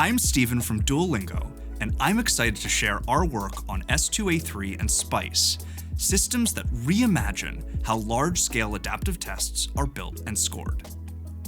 I'm Steven from Duolingo, and I'm excited to share our work on S2A3 and SPICE, systems that reimagine how large-scale adaptive tests are built and scored.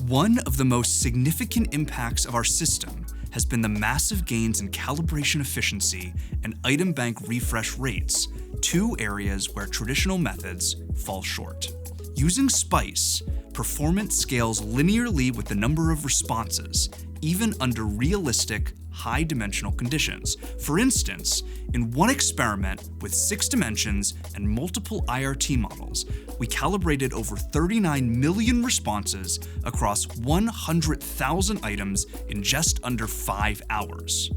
One of the most significant impacts of our system has been the massive gains in calibration efficiency and item bank refresh rates, two areas where traditional methods fall short. Using SPICE, performance scales linearly with the number of responses, even under realistic, high-dimensional conditions. For instance, in one experiment with 6 dimensions and multiple IRT models, we calibrated over 39 million responses across 100,000 items in just under 5 hours.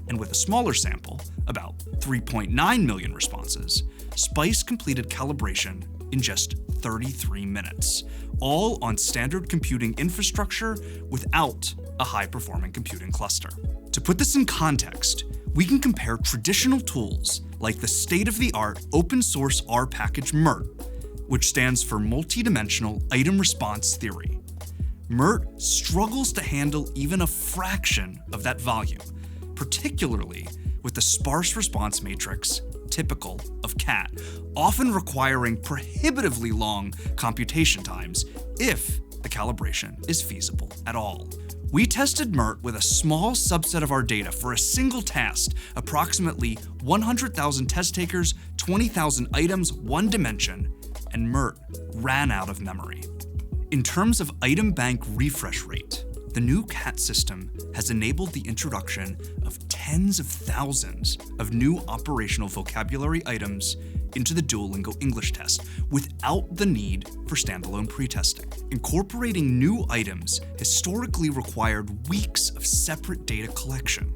And with a smaller sample, about 3.9 million responses, SPICE completed calibration in just 33 minutes, all on standard computing infrastructure without a high-performing computing cluster. To put this in context, we can compare traditional tools like the state-of-the-art open-source R package MERT, which stands for Multidimensional Item Response Theory. MERT struggles to handle even a fraction of that volume, particularly with the sparse response matrix typical of CAT, often requiring prohibitively long computation times if the calibration is feasible at all. We tested MERT with a small subset of our data for a single task, approximately 100,000 test takers, 20,000 items, 1 dimension, and MERT ran out of memory. In terms of item bank refresh rate, the new CAT system has enabled the introduction of tens of thousands of new operational vocabulary items into the Duolingo English test without the need for standalone pretesting. Incorporating new items historically required weeks of separate data collection.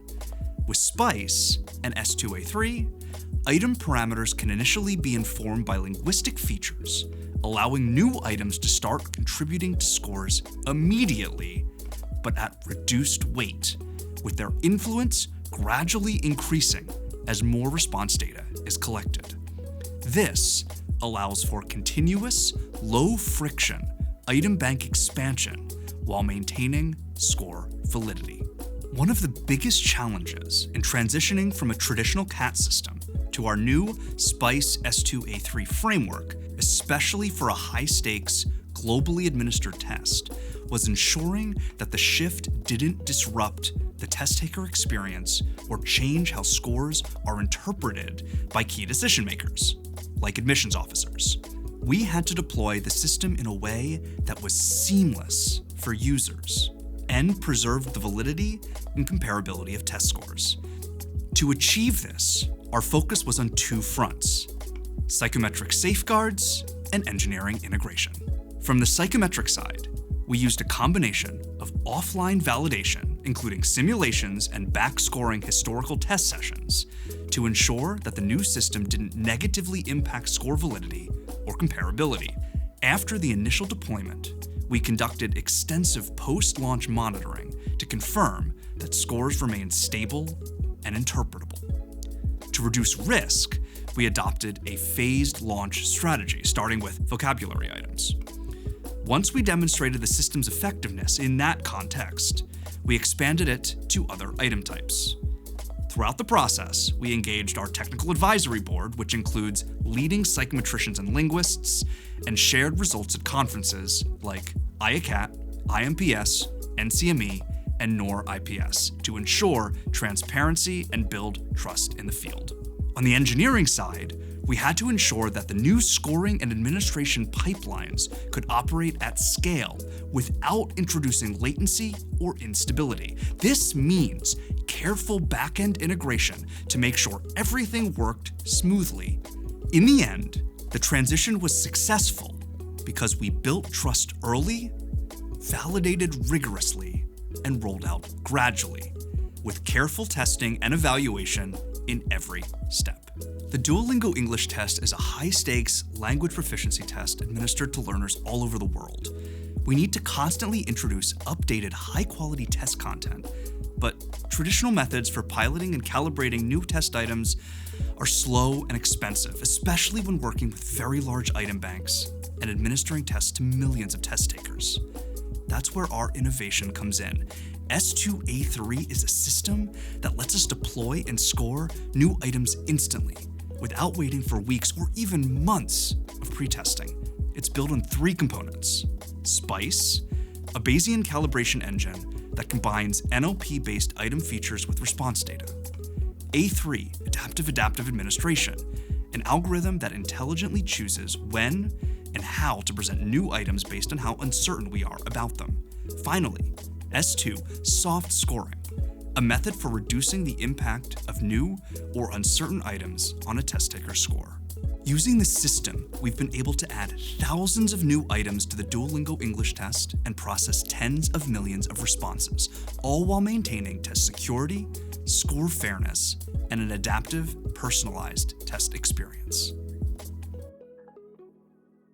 With SPICE and S2A3, item parameters can initially be informed by linguistic features, allowing new items to start contributing to scores immediately, but at reduced weight, with their influence gradually increasing as more response data is collected. This allows for continuous, low-friction item bank expansion while maintaining score validity. One of the biggest challenges in transitioning from a traditional CAT system to our new SPICE S2A3 framework, especially for a high-stakes, globally administered test, was ensuring that the shift didn't disrupt the test taker experience or change how scores are interpreted by key decision makers, like admissions officers. We had to deploy the system in a way that was seamless for users and preserved the validity and comparability of test scores. To achieve this, our focus was on 2 fronts: psychometric safeguards and engineering integration. From the psychometric side, we used a combination of offline validation, including simulations and back-scoring historical test sessions, to ensure that the new system didn't negatively impact score validity or comparability. After the initial deployment, we conducted extensive post-launch monitoring to confirm that scores remained stable and interpretable. To reduce risk, we adopted a phased launch strategy, starting with vocabulary items. Once we demonstrated the system's effectiveness in that context, we expanded it to other item types. Throughout the process, we engaged our technical advisory board, which includes leading psychometricians and linguists, and shared results at conferences like IACAT, IMPS, NCME, and NOR IPS to ensure transparency and build trust in the field. On the engineering side, we had to ensure that the new scoring and administration pipelines could operate at scale without introducing latency or instability. This means careful back-end integration to make sure everything worked smoothly. In the end, the transition was successful because we built trust early, validated rigorously, and rolled out gradually, with careful testing and evaluation in every step. The Duolingo English test is a high-stakes language proficiency test administered to learners all over the world. We need to constantly introduce updated, high-quality test content, but traditional methods for piloting and calibrating new test items are slow and expensive, especially when working with very large item banks and administering tests to millions of test takers. That's where our innovation comes in. S2A3 is a system that lets us deploy and score new items instantly, without waiting for weeks or even months of pre-testing. It's built on 3 components: Spice, a Bayesian calibration engine that combines NLP-based item features with response data; A3, adaptive administration, an algorithm that intelligently chooses when and how to present new items based on how uncertain we are about them. Finally, S2, soft scoring, a method for reducing the impact of new or uncertain items on a test taker's score. Using this system, we've been able to add thousands of new items to the Duolingo English test and process tens of millions of responses, all while maintaining test security, score fairness, and an adaptive, personalized test experience.